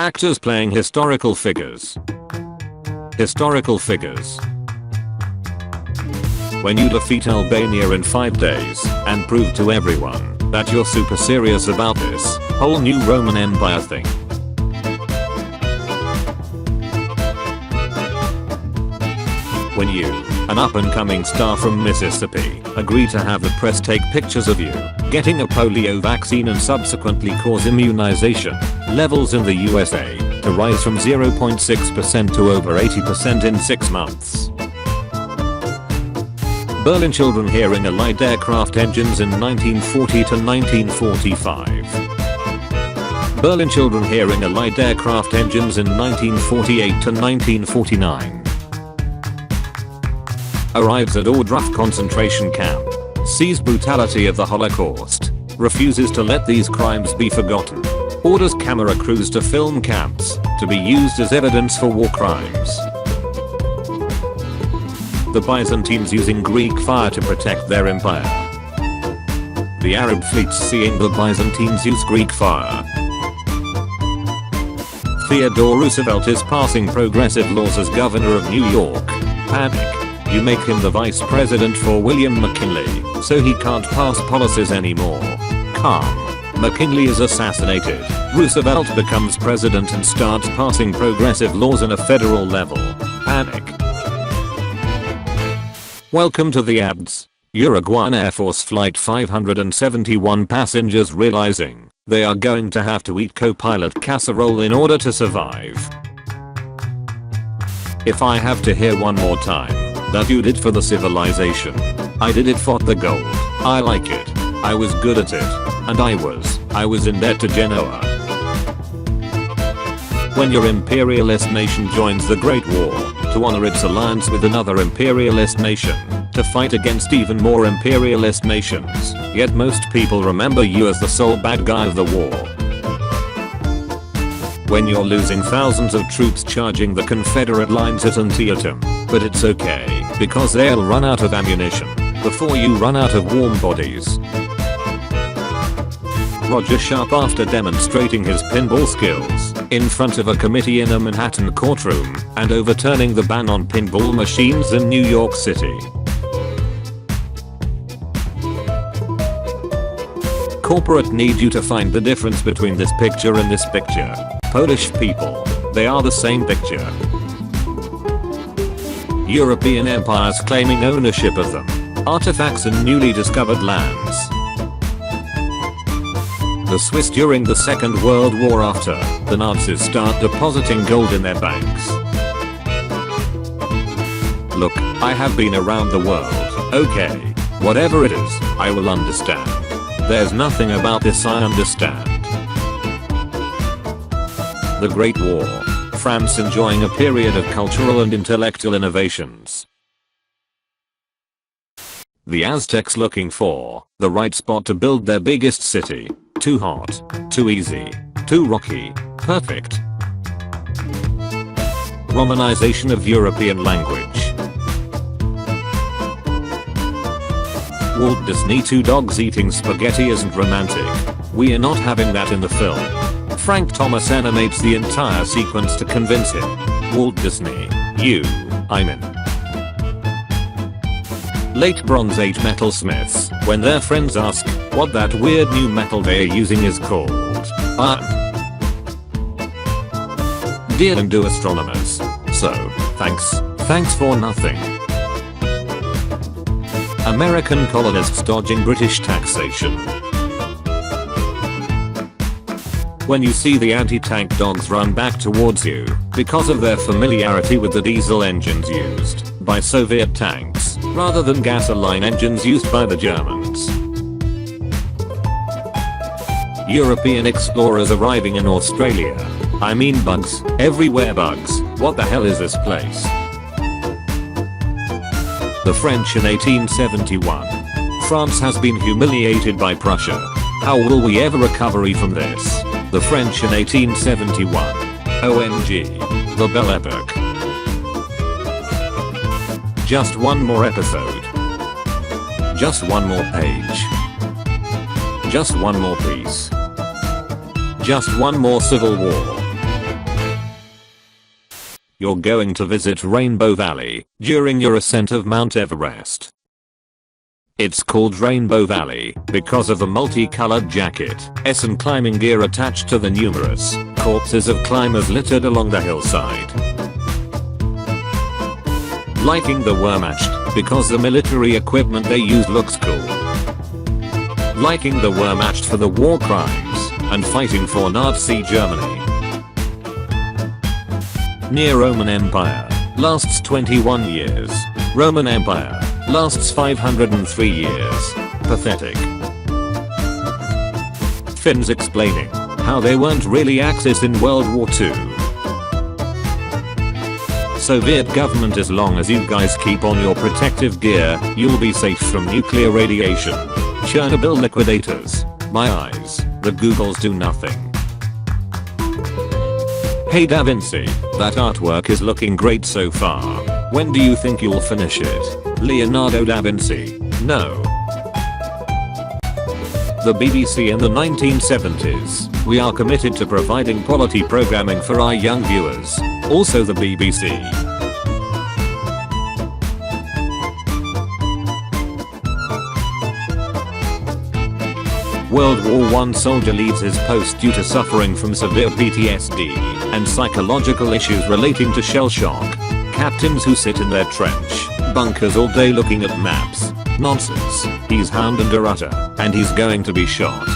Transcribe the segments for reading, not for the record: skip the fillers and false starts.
Actors playing historical figures. Historical figures. When you defeat Albania in 5 days and prove to everyone that you're super serious about this whole new Roman Empire thing. When you, an up-and-coming star from Mississippi, agree to have the press take pictures of you getting a polio vaccine and subsequently cause immunization levels in the USA to rise from 0.6% to over 80% in 6 months. Berlin children hearing Allied aircraft engines in 1940 to 1945. Berlin children hearing Allied aircraft engines in 1948 to 1949. Arrives at Ohrdruf concentration camp. Sees brutality of the Holocaust. Refuses to let these crimes be forgotten. Orders camera crews to film camps to be used as evidence for war crimes. The Byzantines using Greek fire to protect their empire. The Arab fleets seeing the Byzantines use Greek fire. Theodore Roosevelt is passing progressive laws as governor of New York. Panic. You make him the vice president for William McKinley, so he can't pass policies anymore. Calm. McKinley is assassinated. Roosevelt becomes president and starts passing progressive laws on a federal level. Panic. Welcome to the ads. Uruguayan Air Force Flight 571 passengers realizing they are going to have to eat co-pilot casserole in order to survive. If I have to hear one more time that you did for the civilization, I did it for the gold. I like it. I was good at it. And I was in debt to Genoa. When your imperialist nation joins the Great War to honor its alliance with another imperialist nation to fight against even more imperialist nations, yet most people remember you as the sole bad guy of the war. When you're losing thousands of troops charging the Confederate lines at Antietam, but it's okay because they'll run out of ammunition before you run out of warm bodies. Roger Sharp after demonstrating his pinball skills in front of a committee in a Manhattan courtroom and overturning the ban on pinball machines in New York City. Corporate need you to find the difference between this picture and this picture. Polish people, they are the same picture. European empires claiming ownership of them. Artifacts in newly discovered lands. The Swiss during the Second World War after the Nazis start depositing gold in their banks. Look, I have been around the world, okay. Whatever it is, I will understand. There's nothing about this I understand. The Great War. France enjoying a period of cultural and intellectual innovations. The Aztecs looking for the right spot to build their biggest city. Too hot, too easy, too rocky, perfect. Romanization of European language. Walt Disney 2 dogs eating spaghetti isn't romantic. We are not having that in the film. Frank Thomas animates the entire sequence to convince him. Walt Disney, I'm in. Late Bronze Age metalsmiths, when their friends ask what that weird new metal they are using is called. Dear and do astronomers. So, thanks for nothing. American colonists dodging British taxation. When you see the anti-tank dogs run back towards you because of their familiarity with the diesel engines used by Soviet tanks rather than gasoline engines used by the Germans. European explorers arriving in Australia. I mean bugs, everywhere bugs. What the hell is this place? The French in 1871. France has been humiliated by Prussia. How will we ever recover from this? The French in 1871. OMG. The Belle Epoque. Just one more episode. Just one more page. Just one more piece. Just one more civil war. You're going to visit Rainbow Valley during your ascent of Mount Everest. It's called Rainbow Valley because of the multicolored jackets and climbing gear attached to the numerous corpses of climbers littered along the hillside. Liking the were matched because the military equipment they use looks cool. Liking the were matched for the war crimes and fighting for Nazi Germany. Near Roman Empire lasts 21 years. Roman Empire lasts 503 years. Pathetic. Finns explaining how they weren't really Axis in World War II. Soviet government, as long as you guys keep on your protective gear, you'll be safe from nuclear radiation. Chernobyl liquidators. My eyes, the Googles do nothing. Hey Da Vinci, that artwork is looking great so far. When do you think you'll finish it? Leonardo da Vinci. No. The BBC in the 1970s. We are committed to providing quality programming for our young viewers. Also the BBC. World War I soldier leaves his post due to suffering from severe PTSD and psychological issues relating to shell shock. Captains who sit in their trench bunkers all day looking at maps. Nonsense. He's hound and a rutter, and he's going to be shot.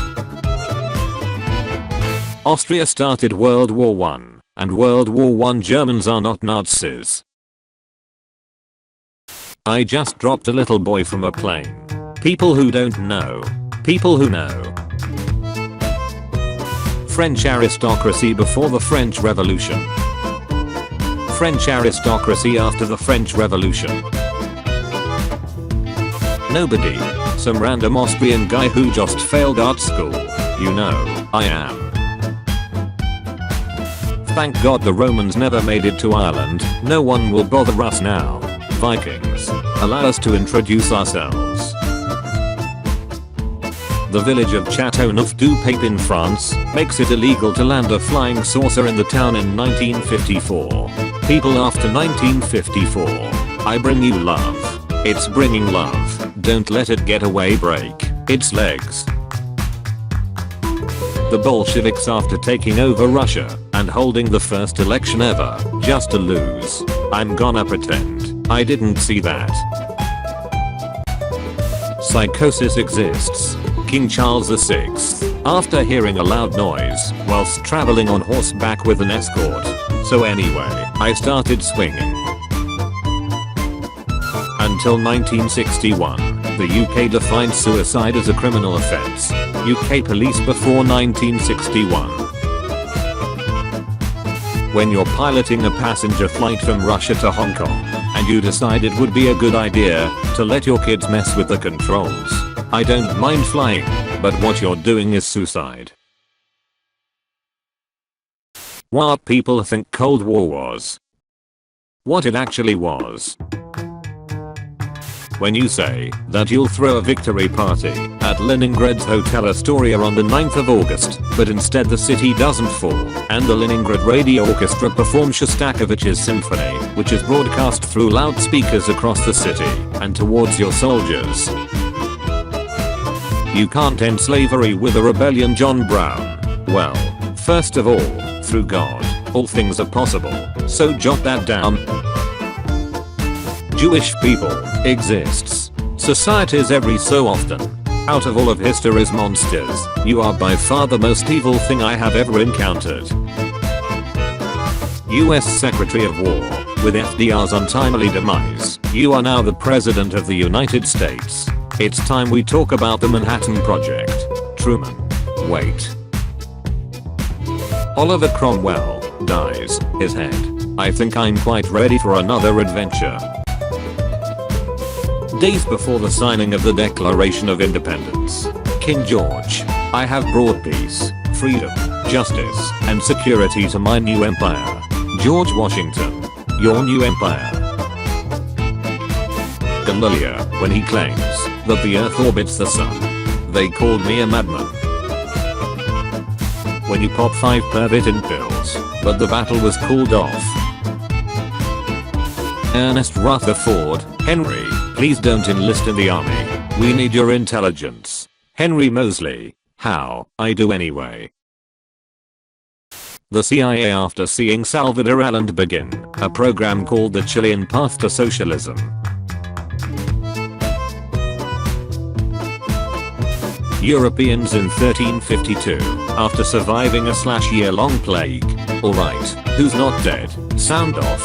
Austria started World War I, and World War I Germans are not Nazis. I just dropped a little boy from a plane. People who don't know. People who know. French aristocracy before the French Revolution. French aristocracy after the French Revolution. Nobody. Some random Austrian guy who just failed art school. You know, I am. Thank God the Romans never made it to Ireland. No one will bother us now. Vikings. Allow us to introduce ourselves. The village of Châteauneuf-du-Pape in France makes it illegal to land a flying saucer in the town in 1954. People after 1954. I bring you love. It's bringing love. Don't let it get away. Break its legs. The Bolsheviks after taking over Russia and holding the first election ever just to lose. I'm gonna pretend I didn't see that. Psychosis exists. King Charles VI, after hearing a loud noise whilst traveling on horseback with an escort. So anyway, I started swinging. Until 1961, the UK defined suicide as a criminal offence. UK police before 1961. When you're piloting a passenger flight from Russia to Hong Kong, and you decide it would be a good idea to let your kids mess with the controls. I don't mind flying, but what you're doing is suicide. What people think Cold War was. What it actually was. When you say that you'll throw a victory party at Leningrad's Hotel Astoria on the 9th of August, but instead the city doesn't fall, and the Leningrad Radio Orchestra performs Shostakovich's symphony, which is broadcast through loudspeakers across the city and towards your soldiers. You can't end slavery with a rebellion, John Brown. Well, first of all, through God, all things are possible, so jot that down. Jewish people exists. Societies every so often. Out of all of history's monsters, you are by far the most evil thing I have ever encountered. US Secretary of War, with FDR's untimely demise, you are now the President of the United States. It's time we talk about the Manhattan Project. Truman. Wait. Oliver Cromwell dyes his head. I think I'm quite ready for another adventure. Days before the signing of the Declaration of Independence. King George. I have brought peace, freedom, justice, and security to my new empire. George Washington. Your new empire. Galileo, when he claims that the earth orbits the sun. They called me a madman. When you pop 5 pervitin pills, but the battle was called off. Ernest Rutherford, Henry, please don't enlist in the army. We need your intelligence. Henry Moseley, how? I do anyway. The CIA, after seeing Salvador Allende begin a program called the Chilean Path to Socialism. Europeans in 1352, after surviving a /year-long plague. Alright, who's not dead? Sound off.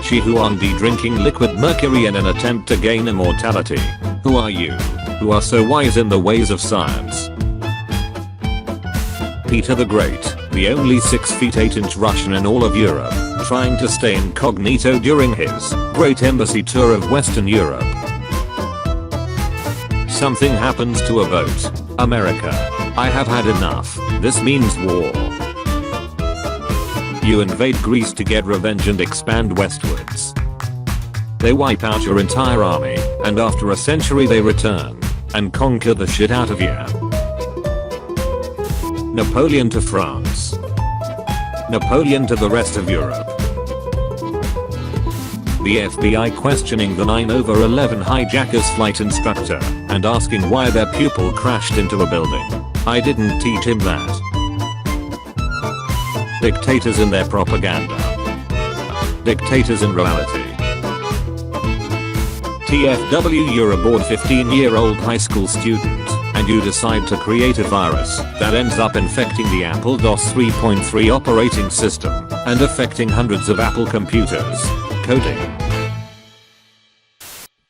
She who on drinking liquid mercury in an attempt to gain immortality. Who are you? Who are so wise in the ways of science? Peter the Great, the only 6 feet 8 inch Russian in all of Europe, trying to stay incognito during his great embassy tour of Western Europe. Something happens to a boat. America. I have had enough. This means war. You invade Greece to get revenge and expand westwards. They wipe out your entire army, and after a century they return and conquer the shit out of you. Napoleon to France. Napoleon to the rest of Europe. The FBI questioning the 9/11 hijackers flight instructor and asking why their pupil crashed into a building. I didn't teach him that. Dictators in their propaganda. Dictators in reality. TFW, you're a bored 15-year-old high school student and you decide to create a virus that ends up infecting the Apple DOS 3.3 operating system and affecting hundreds of Apple computers. Coding.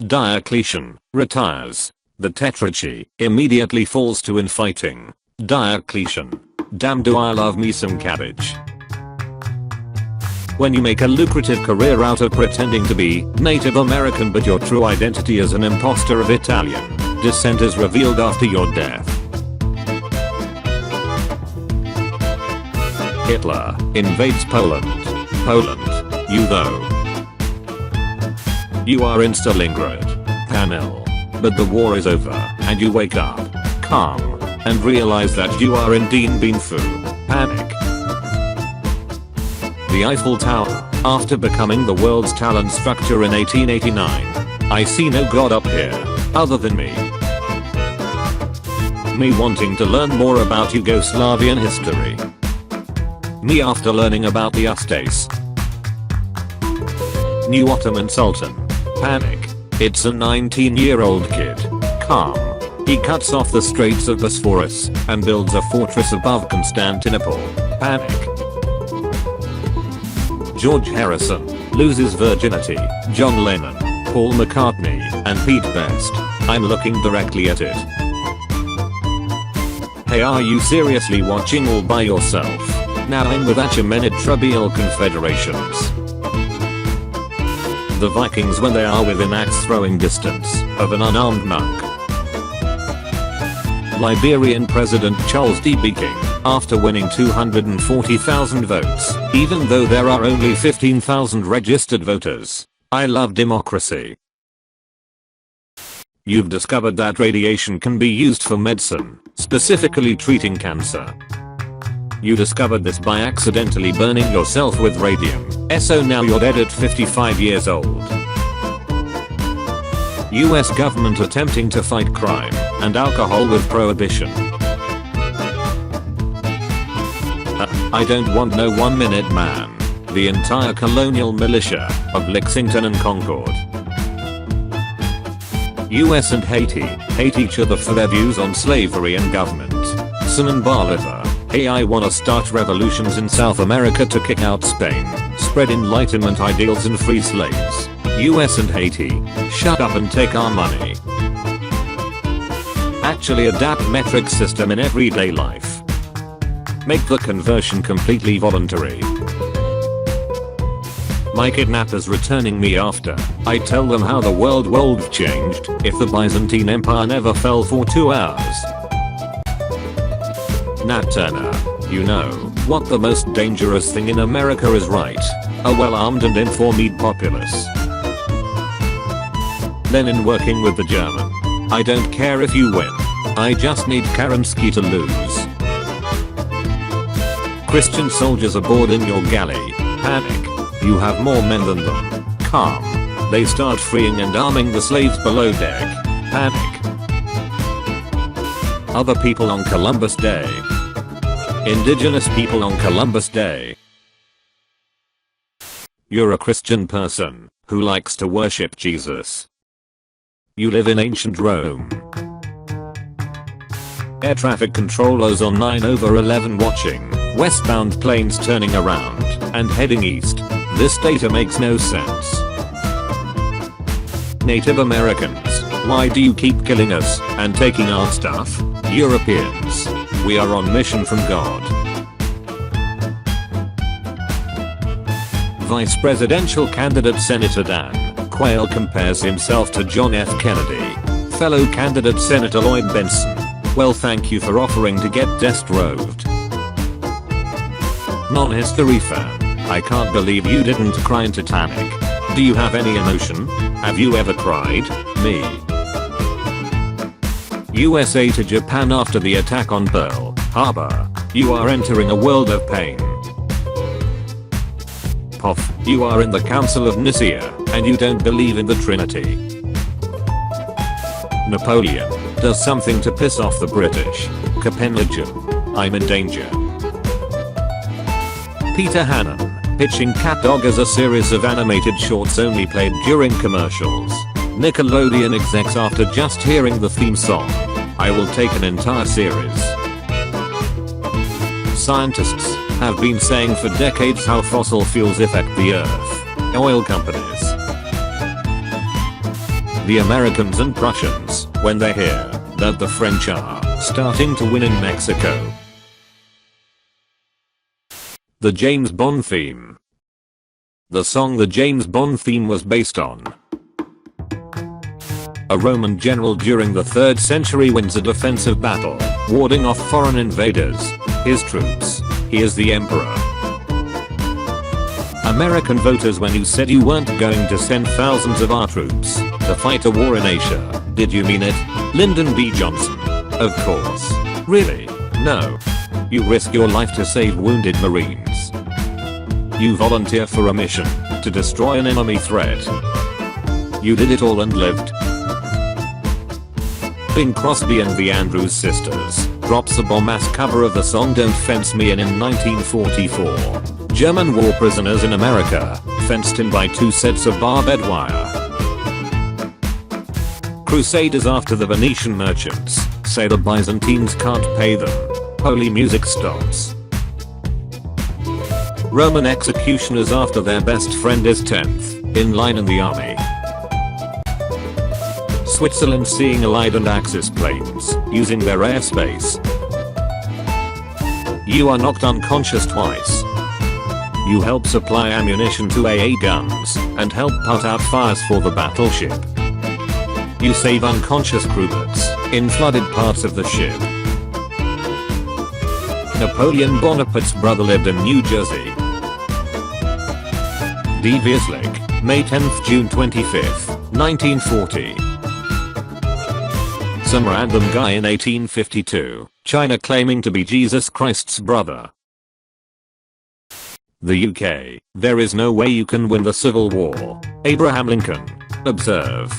Diocletian retires. The Tetrarchy immediately falls to infighting. Diocletian. Damn, do I love me some cabbage. When you make a lucrative career out of pretending to be Native American but your true identity is an imposter of Italian descent is revealed after your death. Hitler invades Poland. Poland. You though. You are in Stalingrad. Panel. But the war is over and you wake up, calm, and realize that you are in Dien Bien Phu. Panic. The Eiffel Tower, after becoming the world's talent structure in 1889. I see no god up here, other than me. Me wanting to learn more about Yugoslavian history. Me after learning about the Ustase. New Ottoman Sultan. Panic. It's a 19-year-old kid. Calm. He cuts off the Straits of Bosphorus and builds a fortress above Constantinople. Panic. George Harrison loses virginity. John Lennon, Paul McCartney, and Pete Best. I'm looking directly at it. Hey, are you seriously watching all by yourself? Now I'm with Achaemenid Tribal Confederations. The Vikings when they are within axe throwing distance of an unarmed monk. Liberian President Charles D.B. King, after winning 240,000 votes, even though there are only 15,000 registered voters. I love democracy. You've discovered that radiation can be used for medicine, specifically treating cancer. You discovered this by accidentally burning yourself with radium. So now you're dead at 55 years old. US government attempting to fight crime and alcohol with prohibition. I don't want no 1 minute man. The entire colonial militia of Lexington and Concord. US and Haiti hate each other for their views on slavery and government. Sin and Bolivar. Hey, I wanna start revolutions in South America to kick out Spain, spread enlightenment ideals and free slaves. US and Haiti, shut up and take our money. Actually adapt metric system in everyday life. Make the conversion completely voluntary. My kidnappers returning me after I tell them how the world would have changed if the Byzantine Empire never fell for 2 hours. Nat Turner, you know what the most dangerous thing in America is, right? A well-armed and informed populace. Lenin working with the German. I don't care if you win. I just need Kerensky to lose. Christian soldiers aboard in your galley. Panic. You have more men than them. Calm. They start freeing and arming the slaves below deck. Panic. Other people on Columbus Day. Indigenous people on Columbus Day. You're a Christian person who likes to worship Jesus. You live in ancient Rome. Air traffic controllers on 9/11 watching westbound planes turning around and heading east. This data makes no sense. Native Americans, why do you keep killing us and taking our stuff? Europeans, we are on mission from God. Vice presidential candidate Senator Dan Quayle compares himself to John F. Kennedy. Fellow candidate Senator Lloyd Benson, well, thank you for offering to get death-rowed. Non-history fan, I can't believe you didn't cry in Titanic. Do you have any emotion? Have you ever cried? Me. USA to Japan after the attack on Pearl Harbor. You are entering a world of pain. Poff, you are in the Council of Nicaea, and you don't believe in the Trinity. Napoleon does something to piss off the British. Copenhagen, I'm in danger. Peter Hannon, pitching Cat Dog as a series of animated shorts only played during commercials. Nickelodeon execs after just hearing the theme song. I will take an entire series. Scientists have been saying for decades how fossil fuels affect the earth. Oil companies. The Americans and Prussians, when they hear that the French are starting to win in Mexico. The James Bond theme. The song The James Bond theme was based on a Roman general during the 3rd century wins a defensive battle, warding off foreign invaders. His troops. He is the emperor. American voters, when you said you weren't going to send thousands of our troops to fight a war in Asia, did you mean it? Lyndon B. Johnson. Of course. Really? No. You risk your life to save wounded Marines. You volunteer for a mission to destroy an enemy threat. You did it all and lived. Bing Crosby and the Andrews Sisters drops a bomb-ass cover of the song Don't Fence Me In 1944. German war prisoners in America fenced in by 2 sets of barbed wire. Crusaders after the Venetian merchants say the Byzantines can't pay them. Holy music stops. Roman executioners after their best friend is 10th in line in the army. Switzerland seeing Allied and Axis planes using their airspace. You are knocked unconscious twice. You help supply ammunition to AA guns and help put out fires for the battleship. You save unconscious crewmates in flooded parts of the ship. Napoleon Bonaparte's brother lived in New Jersey. Devious Lake, May 10th, June 25th, 1940. Some random guy in 1852, China claiming to be Jesus Christ's brother. The UK, there is no way you can win the Civil War. Abraham Lincoln. Observe.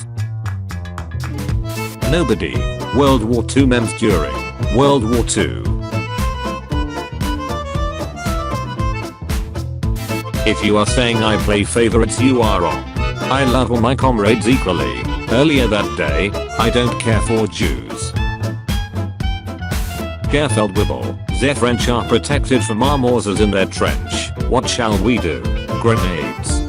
Nobody. World War II memes during World War II. If you are saying I play favorites, you are wrong. I love all my comrades equally. Earlier that day, I don't care for Jews. Gefeldwebel, the French are protected from our Morsers in their trench. What shall we do? Grenades.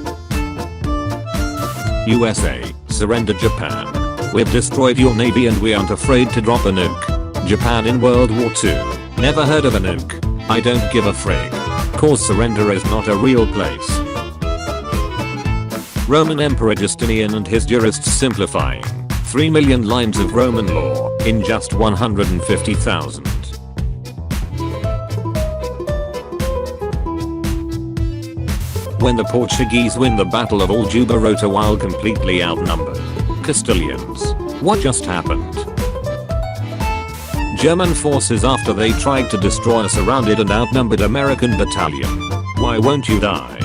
USA, surrender Japan. We've destroyed your navy and we aren't afraid to drop a nuke. Japan in World War II. Never heard of a nuke. I don't give a frig. Cause surrender is not a real place. Roman Emperor Justinian and his jurists simplifying 3 million lines of Roman law in just 150,000. When the Portuguese win the Battle of Aljubarrota while completely outnumbered. Castilians. What just happened? German forces after they tried to destroy a surrounded and outnumbered American battalion. Why won't you die?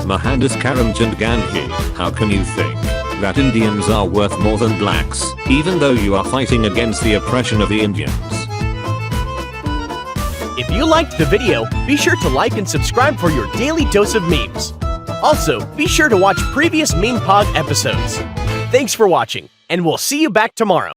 Mohandas Karamchand Gandhi, how can you think that Indians are worth more than blacks, even though you are fighting against the oppression of the Indians? If you liked the video, be sure to like and subscribe for your daily dose of memes. Also, be sure to watch previous MemePog episodes. Thanks for watching, and we'll see you back tomorrow.